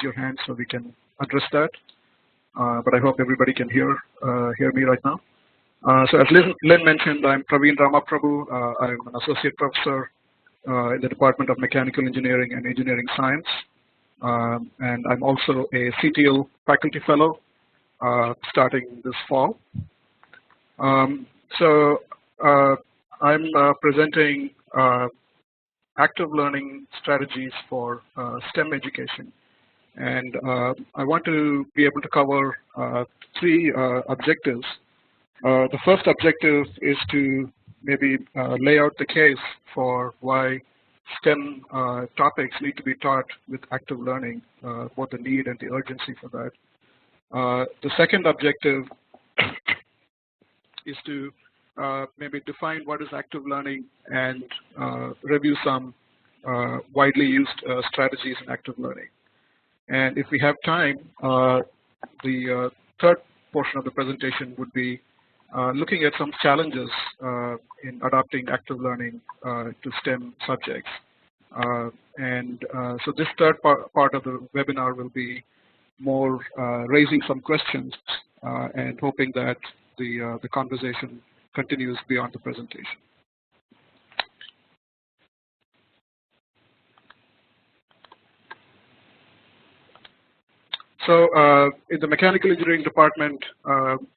your hand so we can address that. But I hope everybody can hear me right now. So as Lynn mentioned, I'm Praveen Ramaprabhu. I'm an associate professor in the Department of Mechanical Engineering and Engineering Science. And I'm also a CTL faculty fellow starting this fall. So I'm presenting active learning strategies for STEM education. And I want to be able to cover three objectives. The first objective is to maybe lay out the case for why STEM topics need to be taught with active learning, both the need and the urgency for that. The second objective is to maybe define what is active learning and review some widely used strategies in active learning. And if we have time, the third portion of the presentation would be looking at some challenges in adopting active learning to STEM subjects. So this third part of the webinar will be more raising some questions and hoping that the conversation continues beyond the presentation. So in the mechanical engineering department,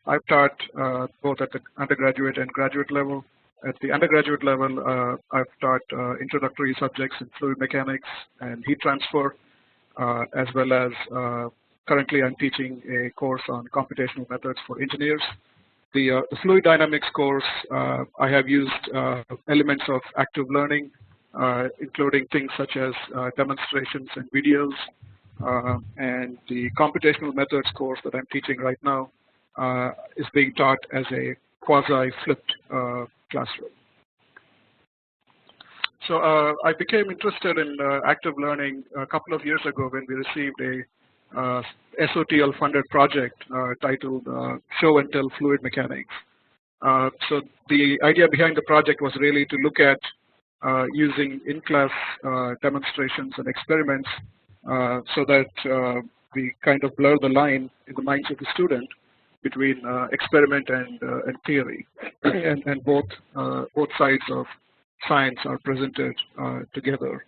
I've taught both at the undergraduate and graduate level. At the undergraduate level, I've taught introductory subjects in fluid mechanics and heat transfer, as well as currently I'm teaching a course on computational methods for engineers. The fluid dynamics course, I have used elements of active learning, including things such as demonstrations and videos. And the computational methods course that I'm teaching right now is being taught as a quasi-flipped classroom. So I became interested in active learning a couple of years ago when we received a SOTL-funded project titled Show and Tell Fluid Mechanics. So the idea behind the project was really to look at using in-class demonstrations and experiments so that we kind of blur the line in the minds of the student between experiment and theory, and both sides of science are presented together.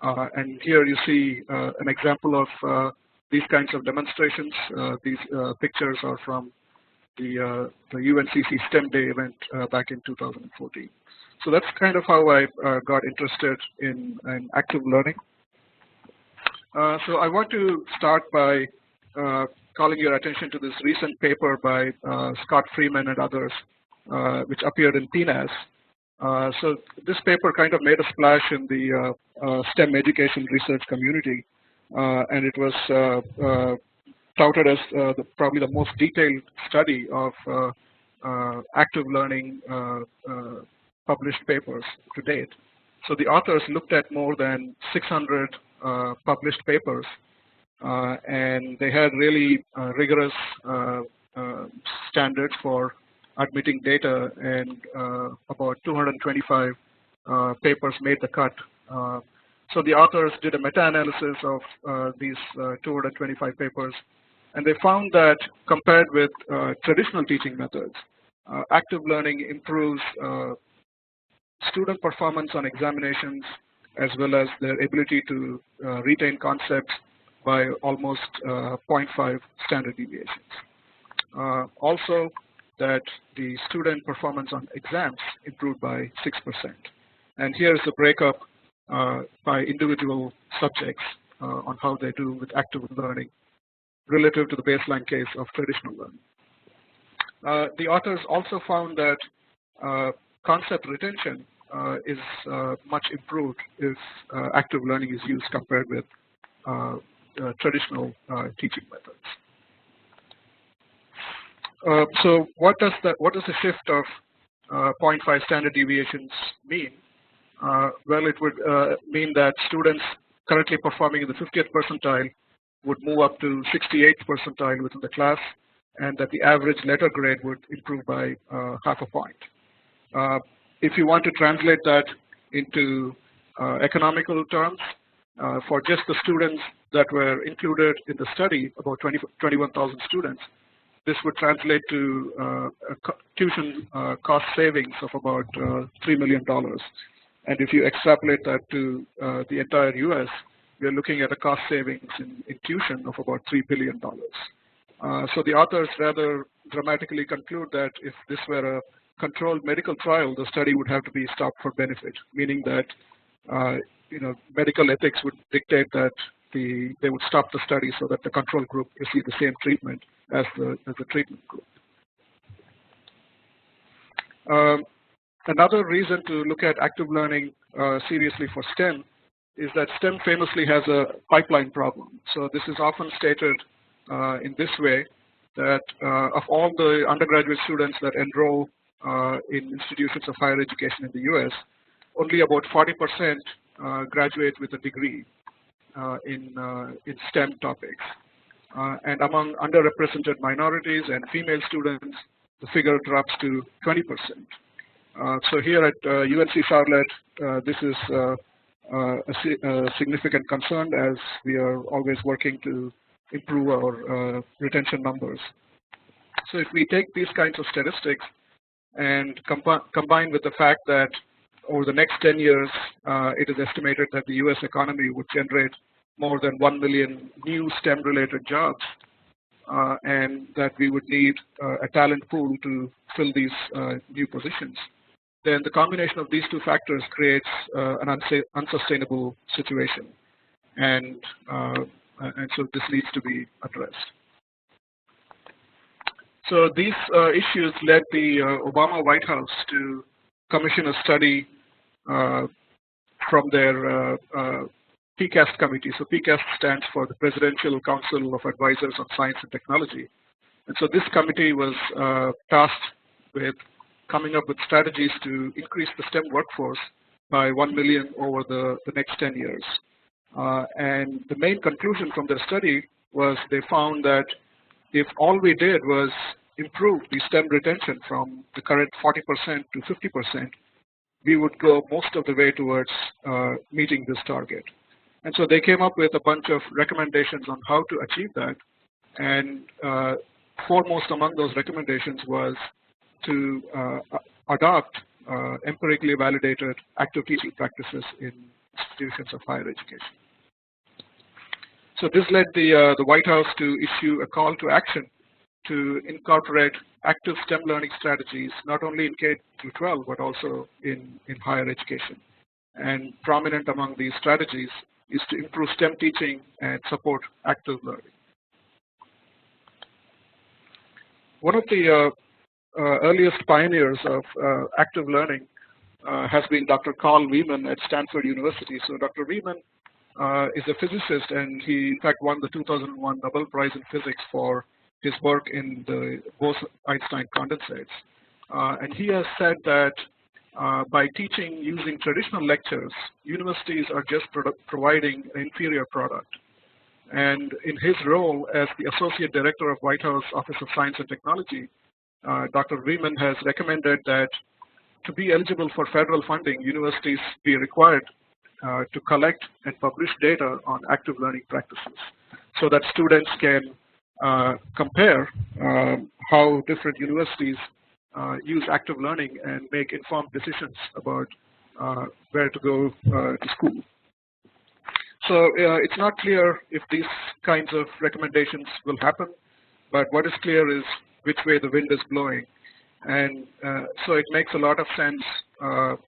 And here you see an example of these kinds of demonstrations. These pictures are from the UNCC STEM Day event back in 2014. So that's kind of how I got interested in active learning. So I want to start by calling your attention to this recent paper by Scott Freeman and others, which appeared in PNAS. So this paper kind of made a splash in the STEM education research community, and it was touted as probably the most detailed study of active learning published papers to date. So the authors looked at more than 600 published papers, and they had really rigorous standards for admitting data, and about 225 papers made the cut. So the authors did a meta-analysis of these 225 papers, and they found that compared with traditional teaching methods, active learning improves student performance on examinations, as well as their ability to retain concepts by almost 0.5 standard deviations. Also, that the student performance on exams improved by 6%. And here's the breakup by individual subjects on how they do with active learning relative to the baseline case of traditional learning. The authors also found that concept retention is much improved if active learning is used compared with traditional teaching methods. So what does the shift of 0.5 standard deviations mean? Well, it would mean that students currently performing in the 50th percentile would move up to 68th percentile within the class, and that the average letter grade would improve by half a point. If you want to translate that into economical terms, for just the students that were included in the study, about 21,000 students, this would translate to tuition cost savings of about $3 million. And if you extrapolate that to the entire US, we're looking at a cost savings in tuition of about $3 billion. So the authors rather dramatically conclude that if this were a controlled medical trial, the study would have to be stopped for benefit, meaning that medical ethics would dictate that they would stop the study so that the control group receive the same treatment as the treatment group. Another reason to look at active learning seriously for STEM is that STEM famously has a pipeline problem. So this is often stated in this way, that of all the undergraduate students that enroll in institutions of higher education in the US, only about 40% graduate with a degree in STEM topics. And among underrepresented minorities and female students, the figure drops to 20%. So here at UNC Charlotte, this is a significant concern, as we are always working to improve our retention numbers. So if we take these kinds of statistics and combine with the fact that over the next 10 years, it is estimated that the US economy would generate more than 1 million new STEM-related jobs, and that we would need a talent pool to fill these new positions, then the combination of these two factors creates an unsustainable situation, and so this needs to be addressed. So these issues led the Obama White House to commission a study from their PCAST committee. So PCAST stands for the Presidential Council of Advisors on Science and Technology. And so this committee was tasked with coming up with strategies to increase the STEM workforce by 1 million over the next 10 years. And the main conclusion from their study was they found that if all we did was improve the STEM retention from the current 40% to 50%, we would go most of the way towards meeting this target. And so they came up with a bunch of recommendations on how to achieve that. And foremost among those recommendations was to adopt empirically validated active teaching practices in institutions of higher education. So this led the White House to issue a call to action to incorporate active STEM learning strategies, not only in K-12, but also in higher education. And prominent among these strategies is to improve STEM teaching and support active learning. One of the earliest pioneers of active learning has been Dr. Carl Reidman at Stanford University. So Dr. Reidman is a physicist, and he in fact won the 2001 Nobel Prize in Physics for his work in the Bose-Einstein condensates. And he has said that by teaching using traditional lectures, universities are just providing an inferior product. And in his role as the Associate Director of White House Office of Science and Technology, Dr. Reidman has recommended that to be eligible for federal funding, universities be required to collect and publish data on active learning practices so that students can compare how different universities use active learning and make informed decisions about where to go to school. So it's not clear if these kinds of recommendations will happen, but what is clear is which way the wind is blowing. And so it makes a lot of sense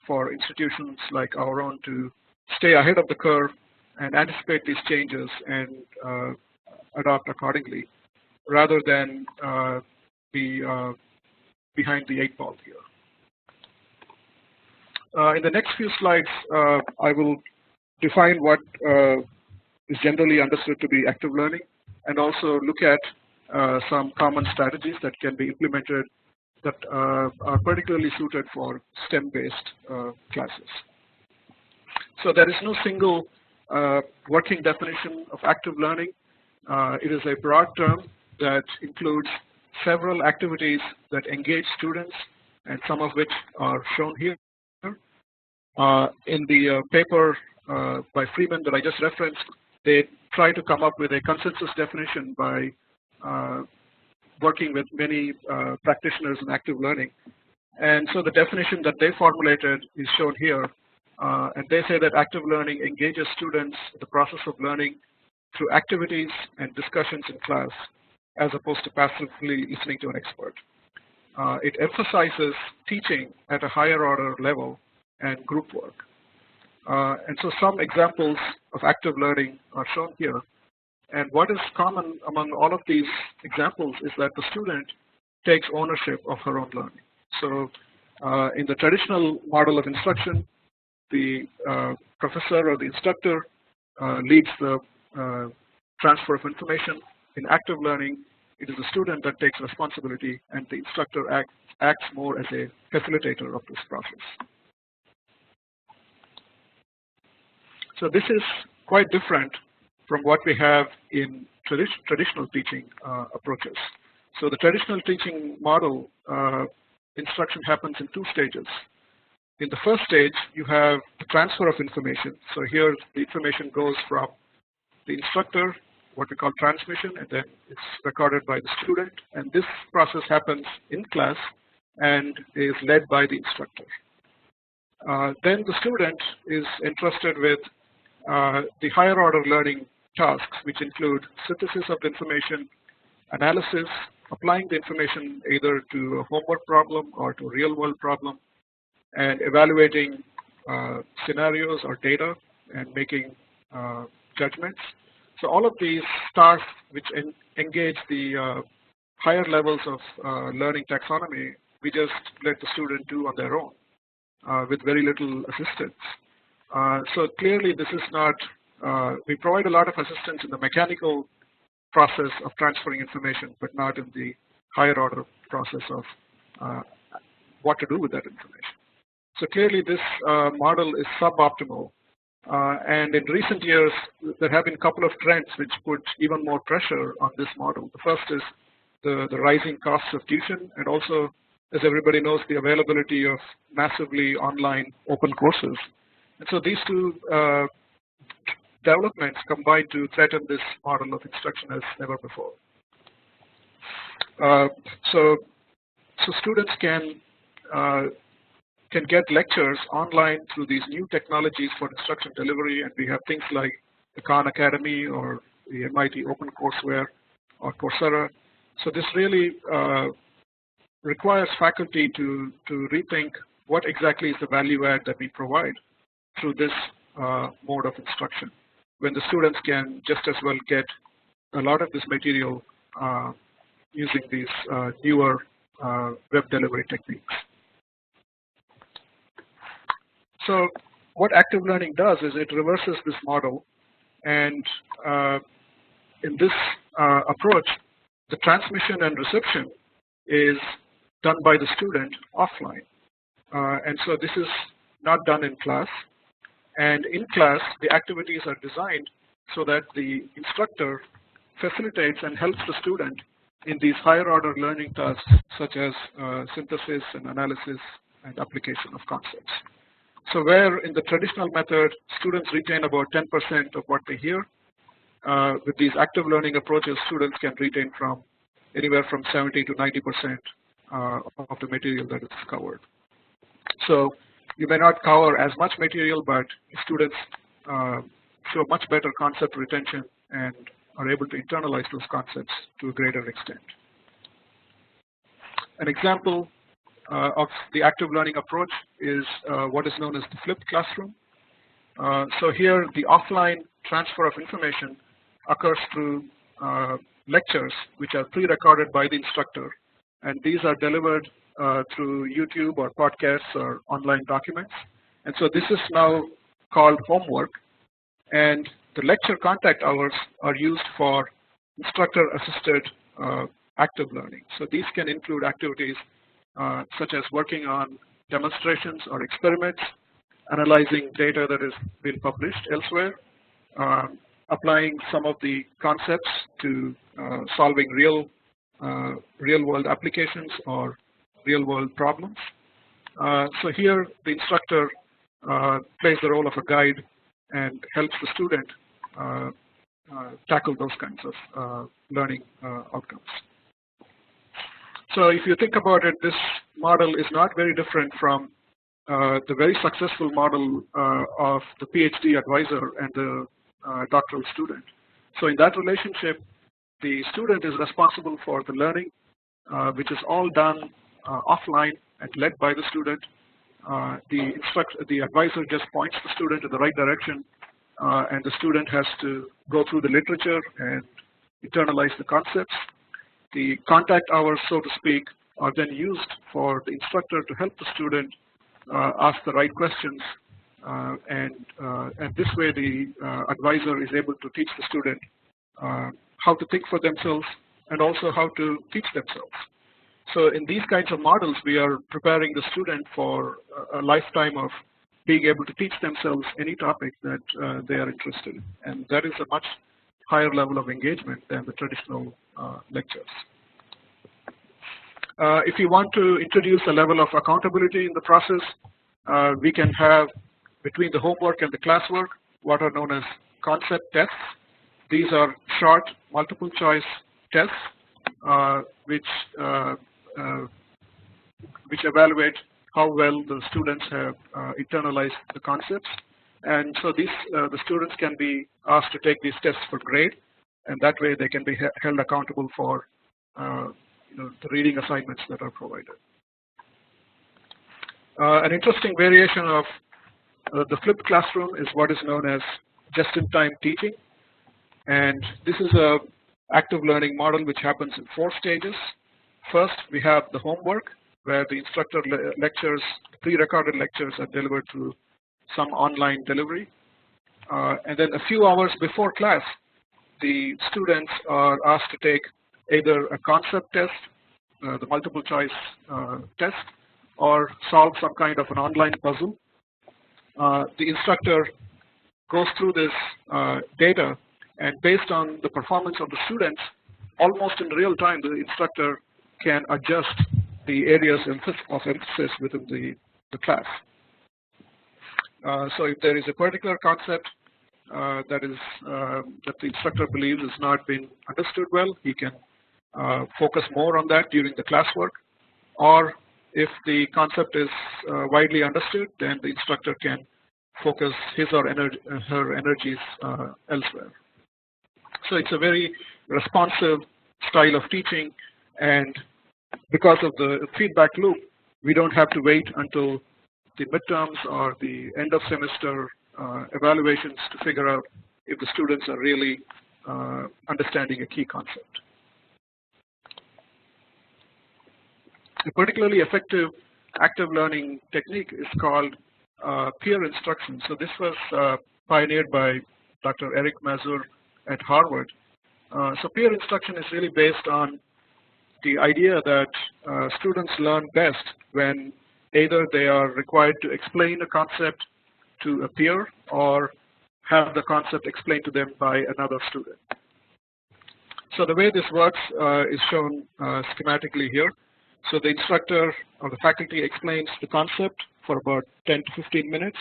for institutions like our own to stay ahead of the curve and anticipate these changes and adopt accordingly, rather than be behind the 8 ball here. In the next few slides, I will define what is generally understood to be active learning, and also look at some common strategies that can be implemented that are particularly suited for STEM-based classes. So there is no single working definition of active learning. It is a broad term that includes several activities that engage students, and some of which are shown here. In the paper by Freeman that I just referenced, they try to come up with a consensus definition by working with many practitioners in active learning. And so the definition that they formulated is shown here. And they say that active learning engages students in the process of learning through activities and discussions in class, as opposed to passively listening to an expert. It emphasizes teaching at a higher order level and group work. And so some examples of active learning are shown here. And what is common among all of these examples is that the student takes ownership of her own learning. So in the traditional model of instruction, the professor or the instructor leads the transfer of information. In active learning, it is the student that takes responsibility, and the instructor acts more as a facilitator of this process. So this is quite different from what we have in traditional teaching approaches. So the traditional teaching model, instruction happens in two stages. In the first stage, you have the transfer of information. So here the information goes from the instructor, what we call transmission, and then it's recorded by the student. And this process happens in class and is led by the instructor. Then the student is entrusted with the higher order learning tasks, which include synthesis of the information, analysis, applying the information either to a homework problem or to a real world problem, and evaluating scenarios or data and making judgments. So all of these tasks which engage the higher levels of learning taxonomy, we just let the student do on their own with very little assistance. So clearly this is not, we provide a lot of assistance in the mechanical process of transferring information, but not in the higher order process of what to do with that information. So clearly this model is suboptimal. And in recent years, there have been a couple of trends which put even more pressure on this model. The first is the rising costs of tuition, and also, as everybody knows, the availability of massively online open courses. And so these two developments combine to threaten this model of instruction as never before. So students can get lectures online through these new technologies for instruction delivery, and we have things like the Khan Academy or the MIT OpenCourseWare or Coursera. So this really requires faculty to rethink what exactly is the value add that we provide through this mode of instruction, when the students can just as well get a lot of this material using these newer web delivery techniques. So what active learning does is it reverses this model, and in this approach, the transmission and reception is done by the student offline. And so this is not done in class. And in class, the activities are designed so that the instructor facilitates and helps the student in these higher order learning tasks, such as synthesis and analysis and application of concepts. So where in the traditional method, students retain about 10% of what they hear, with these active learning approaches, students can retain from anywhere from 70 to 90% of the material that is covered. So you may not cover as much material, but students show much better concept retention and are able to internalize those concepts to a greater extent. An example of the active learning approach is what is known as the flipped classroom. So here the offline transfer of information occurs through lectures which are pre-recorded by the instructor, and these are delivered through YouTube or podcasts or online documents. And so this is now called homework, and the lecture contact hours are used for instructor-assisted active learning. So these can include activities such as working on demonstrations or experiments, analyzing data that has been published elsewhere, applying some of the concepts to solving real-world applications or real-world problems. So here the instructor plays the role of a guide and helps the student tackle those kinds of learning outcomes. So if you think about it, this model is not very different from the very successful model of the PhD advisor and the doctoral student. So in that relationship, the student is responsible for the learning, which is all done offline and led by the student. The advisor just points the student in the right direction, and the student has to go through the literature and internalize the concepts. The contact hours, so to speak, are then used for the instructor to help the student ask the right questions, and this way the advisor is able to teach the student how to think for themselves and also how to teach themselves. So in these kinds of models, we are preparing the student for a lifetime of being able to teach themselves any topic that they are interested in, and that is a much higher level of engagement than the traditional lectures. If you want to introduce a level of accountability in the process, we can have between the homework and the classwork what are known as concept tests. These are short multiple choice tests which evaluate how well the students have internalized the concepts. And so these the students can be asked to take these tests for grade, and that way they can be held accountable for the reading assignments that are provided. An interesting variation of the flipped classroom is what is known as just-in-time teaching, and this is a active learning model which happens in 4 stages. First, we have the homework, where the instructor lectures, pre-recorded lectures are delivered through some online delivery, and then a few hours before class, the students are asked to take either a concept test, the multiple choice test, or solve some kind of an online puzzle. The instructor goes through this data, and based on the performance of the students, almost in real time, the instructor can adjust the areas of emphasis within the class. So if there is a particular concept that the instructor believes has not been understood well, he can focus more on that during the classwork, or if the concept is widely understood, then the instructor can focus his or her energies elsewhere. So it's a very responsive style of teaching, and because of the feedback loop, we don't have to wait until the midterms or the end of semester evaluations to figure out if the students are really understanding a key concept. A particularly effective active learning technique is called peer instruction. So this was pioneered by Dr. Eric Mazur at Harvard. So peer instruction is really based on the idea that students learn best when either they are required to explain a concept to a peer or have the concept explained to them by another student. So the way this works is shown schematically here. So the instructor or the faculty explains the concept for about 10 to 15 minutes,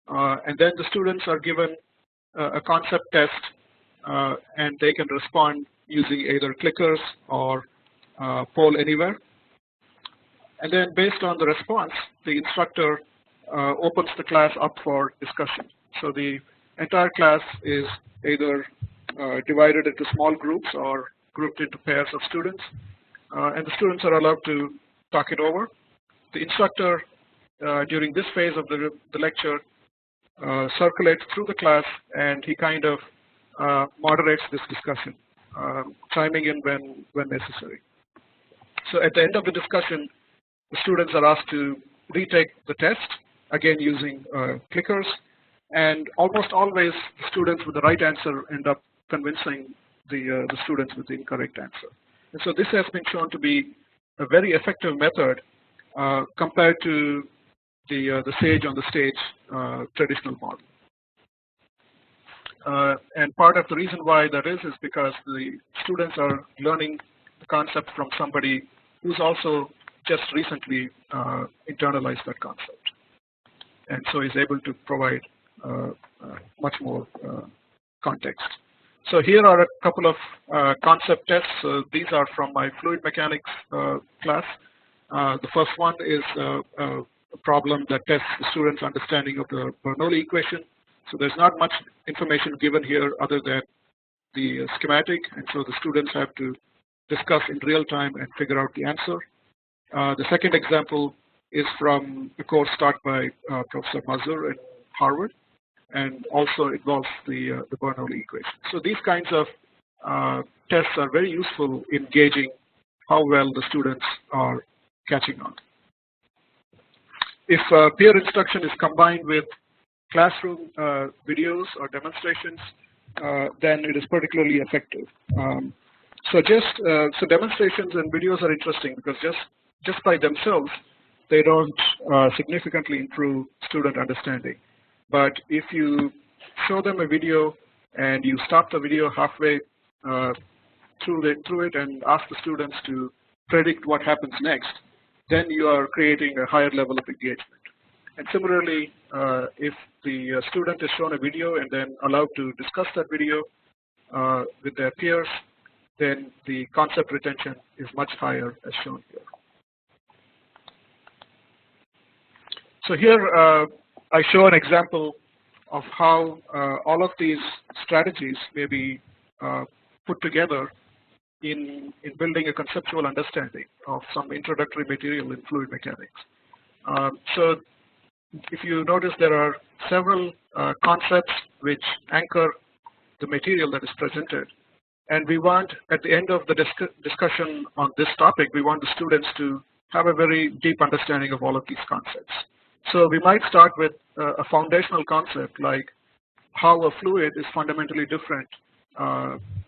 and then the students are given a concept test, and they can respond using either clickers or poll anywhere. And then based on the response, the instructor opens the class up for discussion. So the entire class is either divided into small groups or grouped into pairs of students, and the students are allowed to talk it over. The instructor, during this phase of the lecture, circulates through the class, and he kind of moderates this discussion, chiming in when necessary. So at the end of the discussion, the students are asked to retake the test, again using clickers, and almost always the students with the right answer end up convincing the students with the incorrect answer. And so this has been shown to be a very effective method compared to the sage on the stage traditional model. And part of the reason why that is because the students are learning the concept from somebody who's also just recently internalized that concept, and so is able to provide much more context. So here are a couple of concept tests. These are from my fluid mechanics class. The first one is a problem that tests the students' understanding of the Bernoulli equation. So there's not much information given here other than the schematic, and so the students have to discuss in real time and figure out the answer. The second example is from a course taught by Professor Mazur in Harvard, and also involves the Bernoulli equation. So these kinds of tests are very useful in gauging how well the students are catching on. If peer instruction is combined with classroom videos or demonstrations, then it is particularly effective. So demonstrations and videos are interesting because just by themselves, they don't significantly improve student understanding. But if you show them a video and you stop the video halfway through it and ask the students to predict what happens next, then you are creating a higher level of engagement. And similarly, if the student is shown a video and then allowed to discuss that video with their peers, then the concept retention is much higher as shown here. So here I show an example of how all of these strategies may be put together in building a conceptual understanding of some introductory material in fluid mechanics. So if you notice, there are several concepts which anchor the material that is presented, and we want, at the end of the discussion on this topic, we want the students to have a very deep understanding of all of these concepts. So we might start with a foundational concept like how a fluid is fundamentally different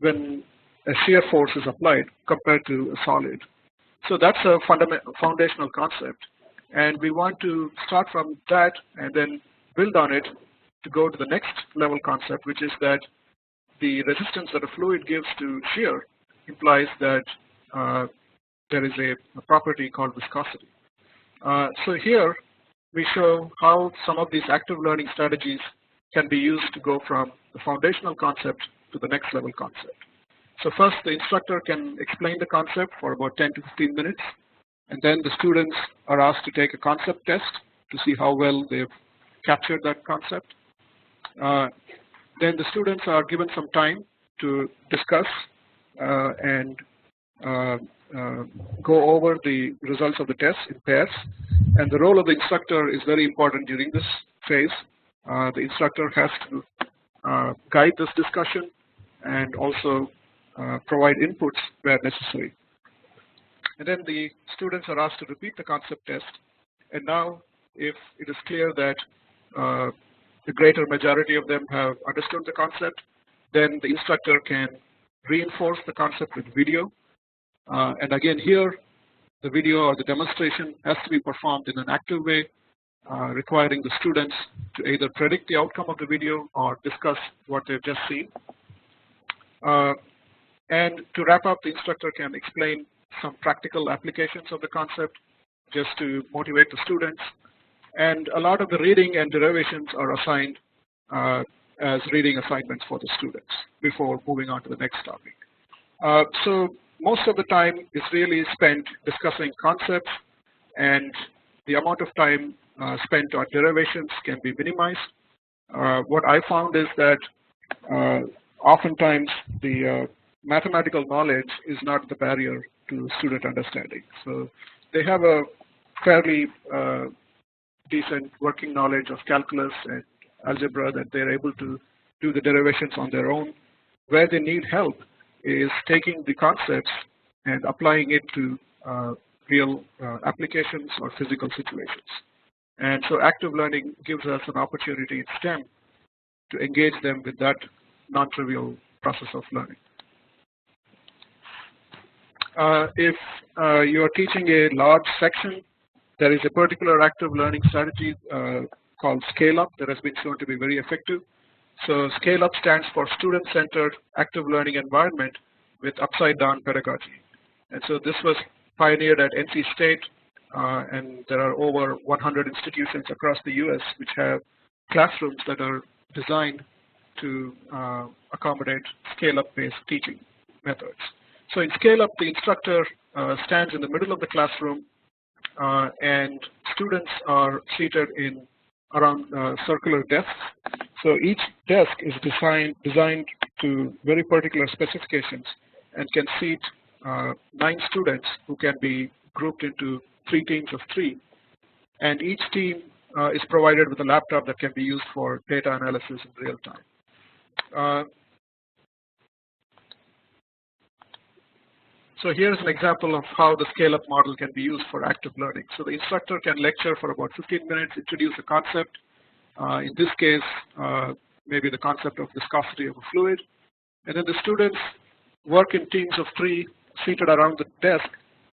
when a shear force is applied compared to a solid. So that's a foundational concept, and we want to start from that and then build on it to go to the next level concept, which is that the resistance that a fluid gives to shear implies that there is a property called viscosity. So here we show how some of these active learning strategies can be used to go from the foundational concept to the next level concept. So first, the instructor can explain the concept for about 10 to 15 minutes, and then the students are asked to take a concept test to see how well they've captured that concept. Then the students are given some time to discuss and go over the results of the test in pairs. And the role of the instructor is very important during this phase. The instructor has to guide this discussion and also provide inputs where necessary. And then the students are asked to repeat the concept test. And now, if it is clear that the greater majority of them have understood the concept, then the instructor can reinforce the concept with video. And again, here, the video or the demonstration has to be performed in an active way, requiring the students to either predict the outcome of the video or discuss what they've just seen. And to wrap up, the instructor can explain some practical applications of the concept just to motivate the students. And a lot of the reading and derivations are assigned as reading assignments for the students before moving on to the next topic. So most of the time is really spent discussing concepts, and the amount of time spent on derivations can be minimized. What I found is that oftentimes the mathematical knowledge is not the barrier to student understanding. So they have a fairly decent working knowledge of calculus and algebra that they're able to do the derivations on their own. Where they need help is taking the concepts and applying it to real applications or physical situations. And so active learning gives us an opportunity in STEM to engage them with that non-trivial process of learning. If you are teaching a large section, there is a particular active learning strategy called ScaleUp that has been shown to be very effective. So ScaleUp stands for Student-Centered Active Learning Environment with Upside-Down Pedagogy. And so this was pioneered at NC State, and there are over 100 institutions across the US which have classrooms that are designed to accommodate scale-up based teaching methods. So in scale-up, the instructor stands in the middle of the classroom, and students are seated in around circular desks. So each desk is designed to very particular specifications and can seat 9 students who can be grouped into 3 teams of 3. And each team is provided with a laptop that can be used for data analysis in real time. So here's an example of how the scale-up model can be used for active learning. So the instructor can lecture for about 15 minutes, introduce a concept. In this case, maybe the concept of viscosity of a fluid. And then the students work in teams of 3 seated around the desk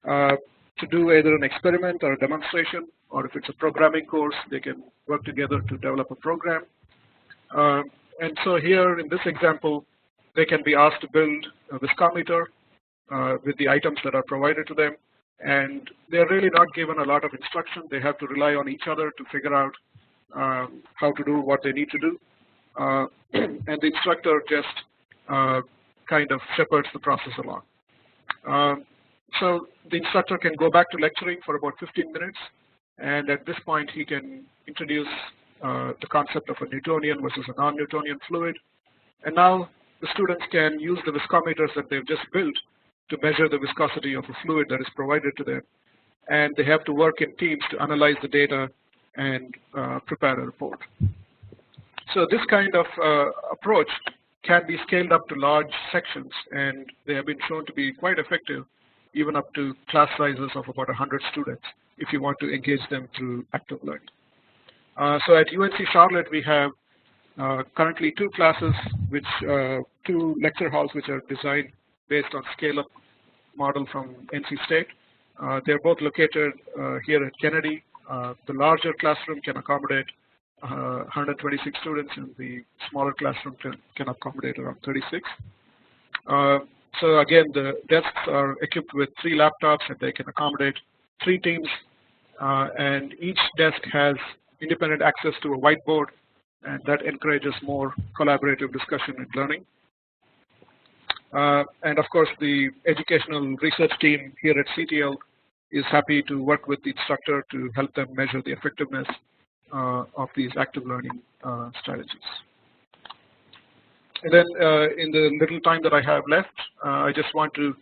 to do either an experiment or a demonstration, or if it's a programming course, they can work together to develop a program. And so here in this example, they can be asked to build a viscometer with the items that are provided to them, and they're really not given a lot of instruction. They have to rely on each other to figure out how to do what they need to do, and the instructor just kind of shepherds the process along. So the instructor can go back to lecturing for about 15 minutes, and at this point he can introduce the concept of a Newtonian versus a non-Newtonian fluid, and now the students can use the viscometers that they've just built to measure the viscosity of a fluid that is provided to them, and they have to work in teams to analyze the data and prepare a report. So this kind of approach can be scaled up to large sections, and they have been shown to be quite effective, even up to class sizes of about 100 students if you want to engage them through active learning. So at UNC Charlotte, we have currently 2 classes, 2 lecture halls which are designed based on scale-up model from NC State. They're both located here at Kennedy. The larger classroom can accommodate 126 students, and the smaller classroom can accommodate around 36. So again, the desks are equipped with 3 laptops, and they can accommodate 3 teams, and each desk has independent access to a whiteboard, and that encourages more collaborative discussion and learning. And of course, the educational research team here at CTL is happy to work with the instructor to help them measure the effectiveness of these active learning strategies. And then in the little time that I have left, I just want to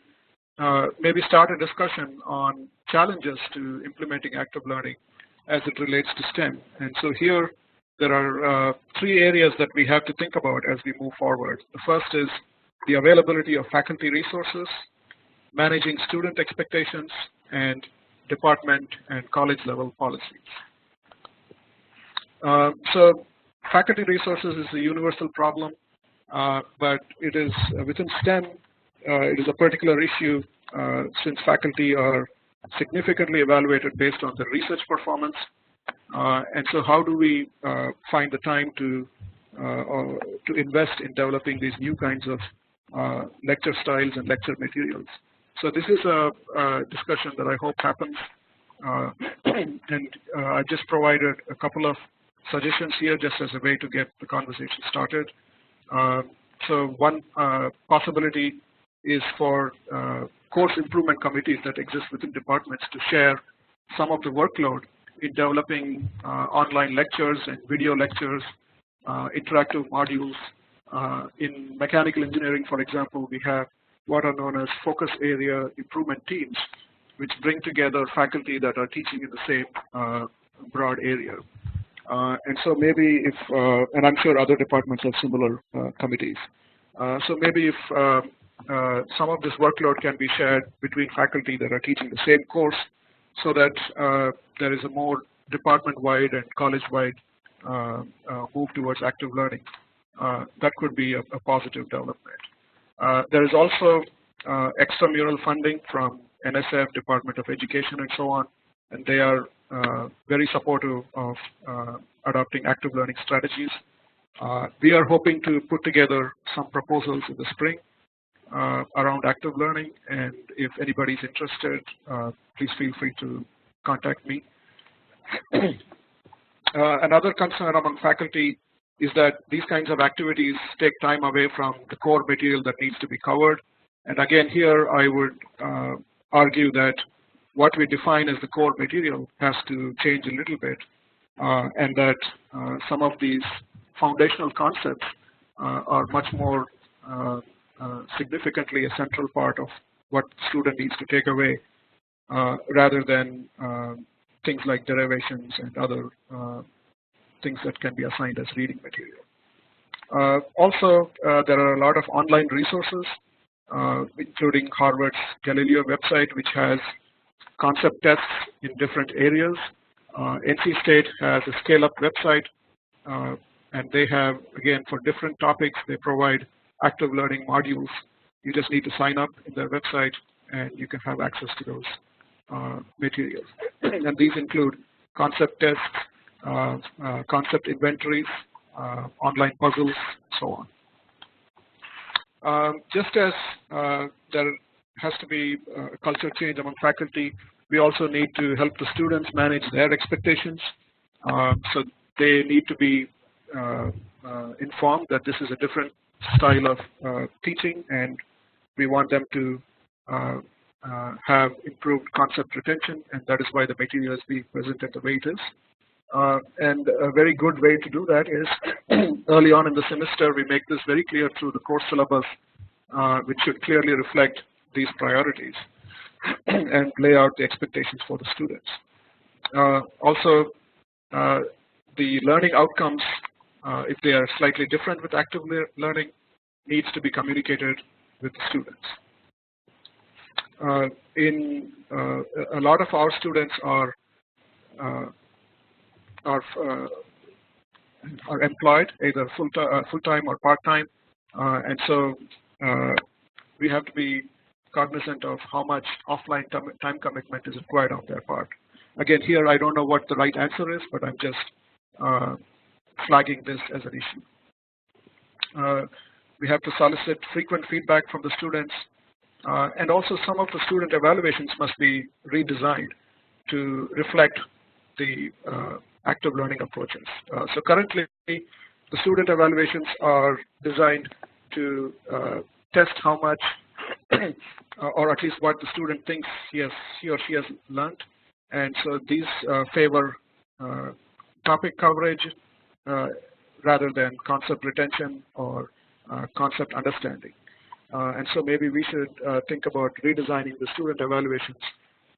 maybe start a discussion on challenges to implementing active learning as it relates to STEM. And so here there are 3 areas that we have to think about as we move forward. The first is the availability of faculty resources, managing student expectations, and department and college level policies. So faculty resources is a universal problem, but it is within STEM, it is a particular issue since faculty are significantly evaluated based on their research performance. And so how do we find the time to invest in developing these new kinds of lecture styles and lecture materials? So this is a discussion that I hope happens, and I just provided a couple of suggestions here just as a way to get the conversation started. So one possibility is for course improvement committees that exist within departments to share some of the workload in developing online lectures and video lectures, interactive modules. In mechanical engineering, for example, we have what are known as focus area improvement teams, which bring together faculty that are teaching in the same broad area. And so maybe if, and I'm sure other departments have similar committees. So maybe if some of this workload can be shared between faculty that are teaching the same course, so that there is a more department-wide and college-wide move towards active learning. That could be a positive development. There is also extramural funding from NSF, Department of Education, and so on, and they are very supportive of adopting active learning strategies. We are hoping to put together some proposals in the spring around active learning, and if anybody is interested, please feel free to contact me. Another concern among faculty is that these kinds of activities take time away from the core material that needs to be covered. And again, here I would argue that what we define as the core material has to change a little bit, and that some of these foundational concepts are much more significantly a central part of what the student needs to take away, rather than things like derivations and other things that can be assigned as reading material. Also, there are a lot of online resources, including Harvard's Galileo website, which has concept tests in different areas. NC State has a ScaleUp website, and they have, again, for different topics, they provide active learning modules. You just need to sign up in their website, and you can have access to those materials. And these include concept tests, concept inventories, online puzzles, so on. Just as there has to be a culture change among faculty, we also need to help the students manage their expectations. So they need to be informed that this is a different style of teaching, and we want them to have improved concept retention, and that is why the material is being presented the way it is. And a very good way to do that is early on in the semester we make this very clear through the course syllabus, which should clearly reflect these priorities and lay out the expectations for the students. Also, the learning outcomes, if they are slightly different with active learning, needs to be communicated with the students. A lot of our students are employed, either full-time or part-time, and so we have to be cognizant of how much offline time commitment is required on their part. Again, here I don't know what the right answer is, but I'm just flagging this as an issue. We have to solicit frequent feedback from the students, and also some of the student evaluations must be redesigned to reflect the active learning approaches. So currently, the student evaluations are designed to test how much, or at least what the student thinks he or she has learned, and so these favor topic coverage rather than concept retention or concept understanding. And so maybe we should think about redesigning the student evaluations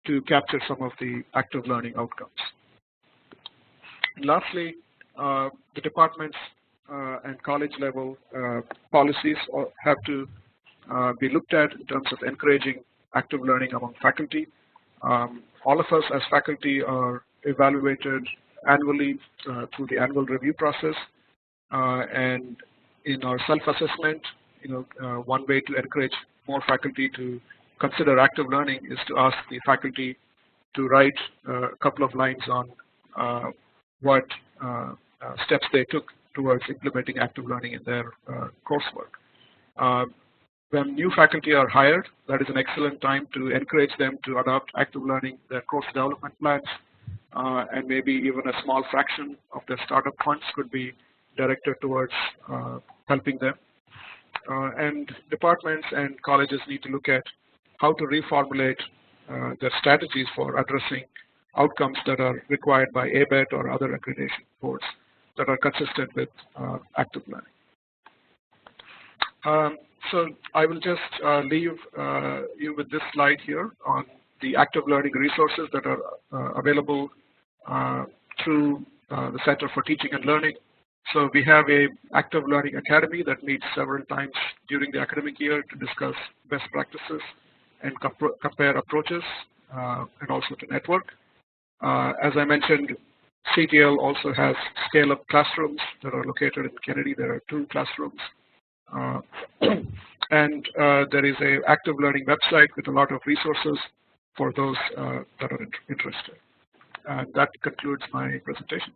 to capture some of the active learning outcomes. And lastly, the departments and college level policies have to be looked at in terms of encouraging active learning among faculty. All of us as faculty are evaluated annually through the annual review process, and in our self-assessment, one way to encourage more faculty to consider active learning is to ask the faculty to write a couple of lines on what steps they took towards implementing active learning in their coursework. When new faculty are hired, that is an excellent time to encourage them to adopt active learning, their course development plans, and maybe even a small fraction of their startup funds could be directed towards helping them. And departments and colleges need to look at how to reformulate their strategies for addressing outcomes that are required by ABET or other accreditation boards that are consistent with active learning. So I will just leave you with this slide here on the active learning resources that are available through the Center for Teaching and Learning. So we have a active learning academy that meets several times during the academic year to discuss best practices and compare approaches, and also to network. As I mentioned, CTL also has ScaleUp classrooms that are located in Kennedy. There are 2 classrooms. And there is an active learning website with a lot of resources for those that are interested. And that concludes my presentation.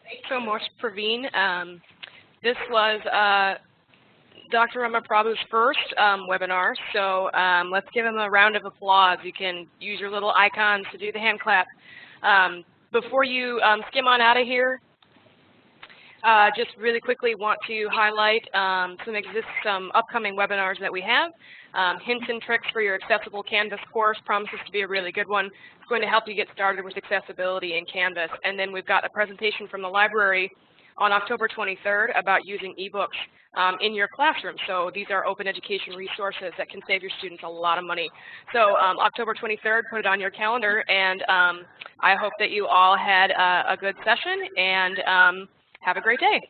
Thanks so much, Praveen. This was Dr. Ramaprabhu's first webinar, so let's give him a round of applause. You can use your little icons to do the hand clap. Before you skim on out of here, just really quickly want to highlight some upcoming webinars that we have. Hints and tricks for your accessible Canvas course promises to be a really good one. It's going to help you get started with accessibility in Canvas. And then we've got a presentation from the library on October 23rd about using ebooks in your classroom. So these are open education resources that can save your students a lot of money. So October 23rd, put it on your calendar, and I hope that you all had a good session, and have a great day.